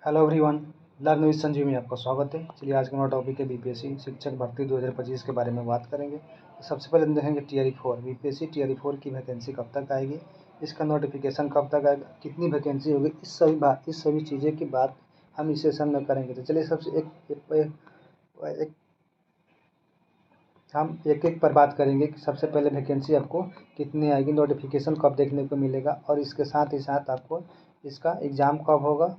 Hello everyone, learn with Sanjeev में आपका स्वागत है। चलिए आज का हमारा टॉपिक है बीपीएससी शिक्षक भर्ती 2025 के बारे में बात करेंगे। तो सबसे पहले हम देखेंगे टीआरई 4 बीपीएससी टीआरई 4 की वैकेंसी कब तक आएगी, इसका नोटिफिकेशन कब तक आएगा, कितनी वैकेंसी होगी, इस सभी चीज़ें की बात हम इस सेशन में करेंगे। तो चलिए सबसे हम एक एक पर बात करेंगे कि सबसे पहले वैकेंसी आपको कितनी आएगी, नोटिफिकेशन कब देखने को मिलेगा और इसके साथ ही साथ आपको इसका एग्ज़ाम कब होगा,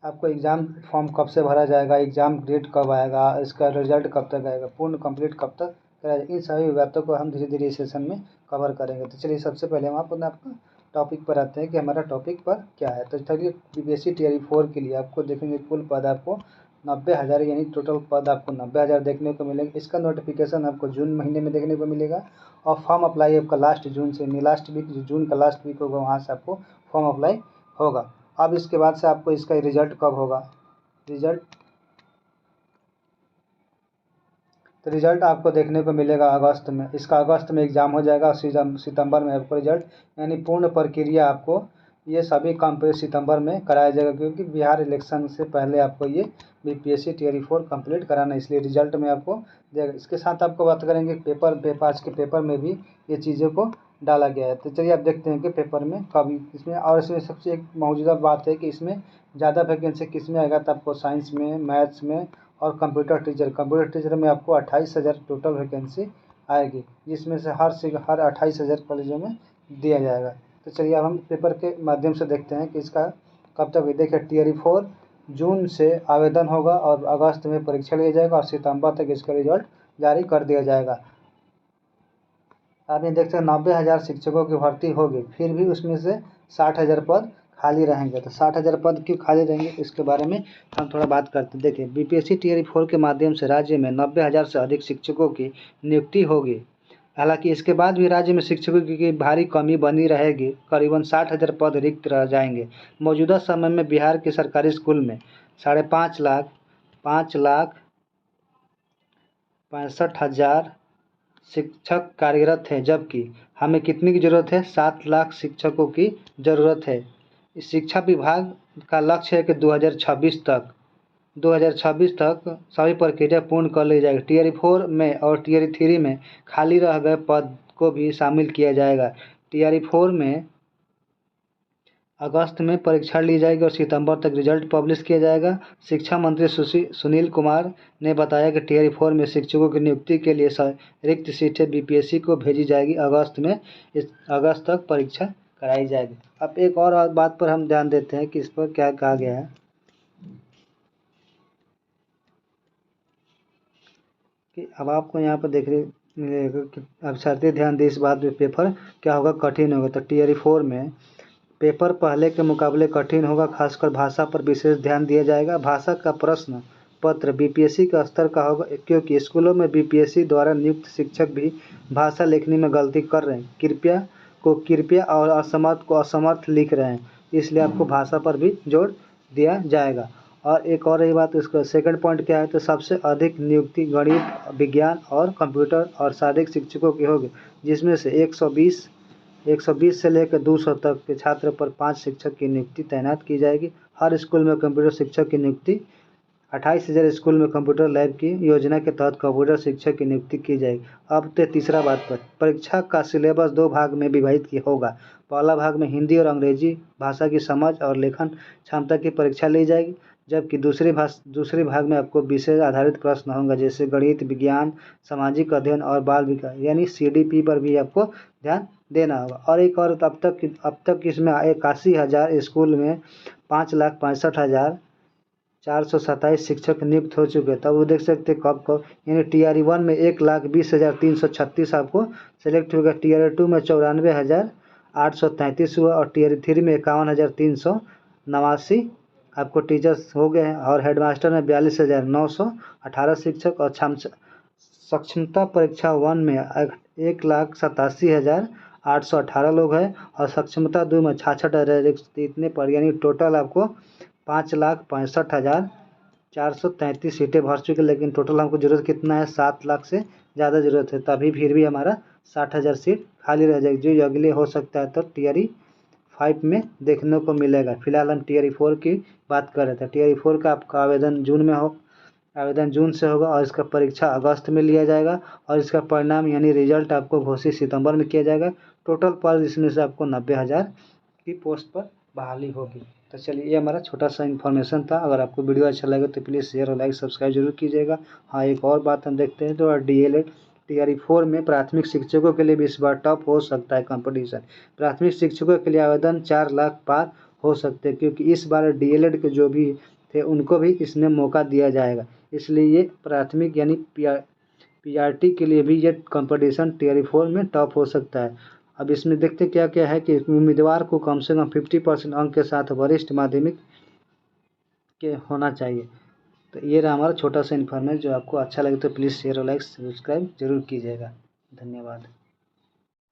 आपको एग्ज़ाम फॉर्म कब से भरा जाएगा, एग्ज़ाम डेट कब आएगा, इसका रिजल्ट कब तक आएगा, पूर्ण कंप्लीट कब तक कराया जाएगा, इन सभी बातों को हम धीरे धीरे इस सेशन में कवर करेंगे। तो चलिए सबसे पहले हम अपना टॉपिक पर आते हैं कि हमारा टॉपिक पर क्या है। तो चलिए बीपीएससी टीआरई 4 के लिए आपको देखेंगे कुल पद आपको 90,000 यानी टोटल पद आपको 90,000 देखने को मिलेंगे। इसका नोटिफिकेशन आपको जून महीने में देखने को मिलेगा और फॉर्म अप्लाई आपका लास्ट जून से लास्ट वीक जून का लास्ट वीक होगा, वहाँ से आपको फॉर्म अप्लाई होगा। अब इसके बाद से आपको इसका रिजल्ट कब होगा, रिजल्ट आपको देखने को मिलेगा अगस्त में। इसका अगस्त में एग्ज़ाम हो जाएगा, सितंबर में आपको रिजल्ट यानी पूर्ण प्रक्रिया आपको ये सभी कंप्लीट सितंबर में कराया जाएगा, क्योंकि बिहार इलेक्शन से पहले आपको ये बीपीएससी टीआरई 4 कंप्लीट कराना है, इसलिए रिजल्ट में आपको देगा। इसके साथ आपको बात करेंगे पेपर आज के पेपर में भी ये चीज़ों को डाला गया है। तो चलिए आप देखते हैं कि पेपर में कब इसमें, और इसमें सबसे एक मौजूदा बात है कि इसमें ज़्यादा वैकेंसी किस में आएगा, तो आपको साइंस में, मैथ्स में और कंप्यूटर टीचर में आपको 28,000 टोटल वैकेंसी आएगी, जिसमें से हर 28,000 कॉलेजों में दिया जाएगा। तो चलिए अब हम पेपर के माध्यम से देखते हैं कि इसका कब तक। देखिए टीआरई 4 जून से आवेदन होगा और अगस्त में परीक्षा लिया जाएगा और सितंबर तक इसका रिजल्ट जारी कर दिया जाएगा। आप ये देखते हैं 90,000 शिक्षकों की भर्ती होगी, फिर भी उसमें से 60,000 पद खाली रहेंगे। तो 60,000 पद क्यों खाली रहेंगे, इसके बारे में हम थोड़ा बात करते हैं। देखिए बीपीएससी टीआरई 4 के माध्यम से राज्य में 90,000 से अधिक शिक्षकों की नियुक्ति होगी। हालांकि इसके बाद भी राज्य में शिक्षकों की भारी कमी बनी रहेगी, करीबन 60,000 पद रिक्त रह जाएंगे। मौजूदा समय में बिहार के सरकारी स्कूल में 5,65,000 शिक्षक कार्यरत हैं, जबकि हमें कितनी की ज़रूरत है, 7 लाख शिक्षकों की ज़रूरत है। इस शिक्षा विभाग का लक्ष्य है कि 2026 तक सभी प्रक्रिया पूर्ण कर ली जाएगी। टीआरई 4 में और टीआरई 3 में खाली रह गए पद को भी शामिल किया जाएगा। टीआरई 4 में अगस्त में परीक्षा ली जाएगी और सितंबर तक रिजल्ट पब्लिश किया जाएगा। शिक्षा मंत्री सुनील कुमार ने बताया कि टीआरई 4 में शिक्षकों की नियुक्ति के लिए रिक्त सीटें बीपीएससी को भेजी जाएगी। अगस्त तक परीक्षा कराई जाएगी। अब एक और बात पर हम ध्यान देते हैं कि इस पर क्या कहा गया है कि अब आपको यहाँ पर देखने मिलेगा कि अब शर्तें ध्यान दें इस बात पे, पेपर क्या होगा, कठिन होगा। तो टीआरई 4 में पेपर पहले के मुकाबले कठिन होगा, खासकर भाषा पर विशेष ध्यान दिया जाएगा। भाषा का प्रश्न पत्र बीपीएससी का स्तर का होगा, क्योंकि स्कूलों में बीपीएससी द्वारा नियुक्त शिक्षक भी भाषा लिखने में गलती कर रहे हैं, कृपया और असमर्थ लिख रहे हैं, इसलिए आपको भाषा पर भी जोर दिया जाएगा। और एक और रही बात, इसका सेकंड पॉइंट क्या है, तो सबसे अधिक नियुक्ति गणित, विज्ञान और कंप्यूटर और शारीरिक शिक्षकों की होगी, जिसमें से 120 से लेकर 200 तक के छात्र पर 5 शिक्षक की नियुक्ति तैनात की जाएगी। हर स्कूल में कंप्यूटर शिक्षक की नियुक्ति 28,000 स्कूल में कंप्यूटर लैब की योजना के तहत कंप्यूटर शिक्षक की नियुक्ति की जाएगी। अब तीसरा बात पर, परीक्षा का सिलेबस 2 भाग में विभाजित होगा। पहला भाग में हिंदी और अंग्रेजी भाषा की समझ और लेखन क्षमता की परीक्षा ली जाएगी, जबकि दूसरे भाग में आपको विषय आधारित प्रश्न होंगे, जैसे गणित, विज्ञान, सामाजिक अध्ययन और बाल विकास यानी सीडीपी पर भी आपको ध्यान देना होगा। और एक और, अब तक इसमें 81,000 स्कूल में 5,65,427 शिक्षक नियुक्त हो चुके हैं। तब वो देख सकते कब यानी टीआरई 1 में 1,20,336 आपको सेलेक्ट होगा, टीआरई 2 में 94,833 हुआ और टीआरई 3 में 51,389 आपको टीचर्स हो गए हैं और हेडमास्टर में 42,918 शिक्षक और सक्षमता परीक्षा 1 में 1,87,818 लोग हैं और सक्षमता 2 में 66,000, इतने पर यानी टोटल आपको 5,65,433 सीटें भर चुके। लेकिन टोटल हमको ज़रूरत कितना है, 7 लाख से ज़्यादा ज़रूरत है, तभी फिर भी हमारा 60,000 सीट खाली रह जाएगी, जो अगले हो सकता है तो टीआरई 5 में देखने को मिलेगा। फिलहाल हम टीआरई 4 की बात कर रहे थे। टीआरई 4 का आपका आवेदन जून से होगा और इसका परीक्षा अगस्त में लिया जाएगा और इसका परिणाम यानी रिजल्ट आपको घोषित सितंबर में किया जाएगा। टोटल पद इसमें से आपको 90,000 की पोस्ट पर बहाली होगी। तो चलिए, ये हमारा छोटा सा इन्फॉर्मेशन था। अगर आपको वीडियो अच्छा लगे तो प्लीज़ शेयर और लाइक सब्सक्राइब जरूर कीजिएगा। हाँ, एक और बात हम देखते हैं तो डीएलएड टीआरई 4 में प्राथमिक शिक्षकों के लिए भी इस बार टफ हो सकता है कंपटीशन। प्राथमिक शिक्षकों के लिए आवेदन 4 लाख पार हो सकते हैं, क्योंकि इस बार डीएलएड के जो भी थे उनको भी इसमें मौका दिया जाएगा। इसलिए ये प्राथमिक यानी पीआरटी के लिए भी ये कंपटीशन टीआरई 4 में टफ हो सकता है। अब इसमें देखते क्या क्या है कि उम्मीदवार को कम से कम 50% अंक के साथ वरिष्ठ माध्यमिक के होना चाहिए। तो ये रहा हमारा छोटा सा इन्फॉर्मेशन। जो आपको अच्छा लगे तो प्लीज़ शेयर और लाइक सब्सक्राइब जरूर कीजिएगा। धन्यवाद।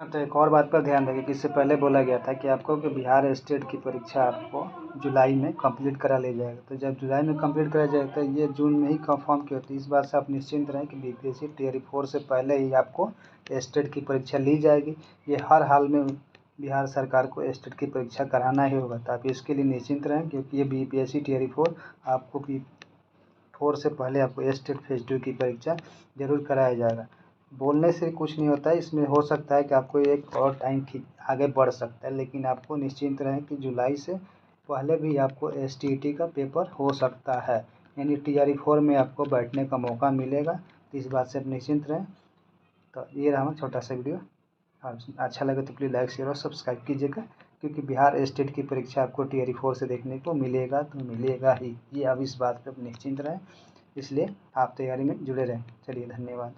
तो एक और बात पर ध्यान रखिए कि इससे पहले बोला गया था कि आपको कि बिहार स्टेट की परीक्षा आपको जुलाई में कंप्लीट करा ली जाएगा। तो जब जुलाई में कंप्लीट करा जाएगा तो ये जून में ही कंफर्म की होती है। इस बात से आप निश्चिंत रहें कि बीपीएससी टीआरई 4 से पहले ही आपको स्टेट की परीक्षा ली जाएगी। ये हर हाल में बिहार सरकार को स्टेट की परीक्षा कराना ही होगा। तो आप इसके लिए निश्चिंत रहें, क्योंकि ये बीपीएससी टीआरई 4 आपको 4 से पहले आपको स्टेट फेज 2 की परीक्षा जरूर कराया जाएगा। बोलने से कुछ नहीं होता है, इसमें हो सकता है कि आपको एक और टाइम आगे बढ़ सकता है, लेकिन आपको निश्चिंत रहें कि जुलाई से पहले भी आपको एसटीईटी का पेपर हो सकता है, यानी टीआरई 4 में आपको बैठने का मौका मिलेगा। तो इस बात से आप निश्चिंत रहें। तो ये रहा हमारा छोटा सा वीडियो। और अच्छा लगे तो प्लीज़ लाइक शेयर और सब्सक्राइब कीजिएगा, क्योंकि बिहार स्टेट की परीक्षा आपको टीआरई 4 से देखने को मिलेगा तो मिलेगा ही। ये अब इस बात पर निश्चिंत रहें, इसलिए आप तैयारी में जुड़े रहें। चलिए, धन्यवाद।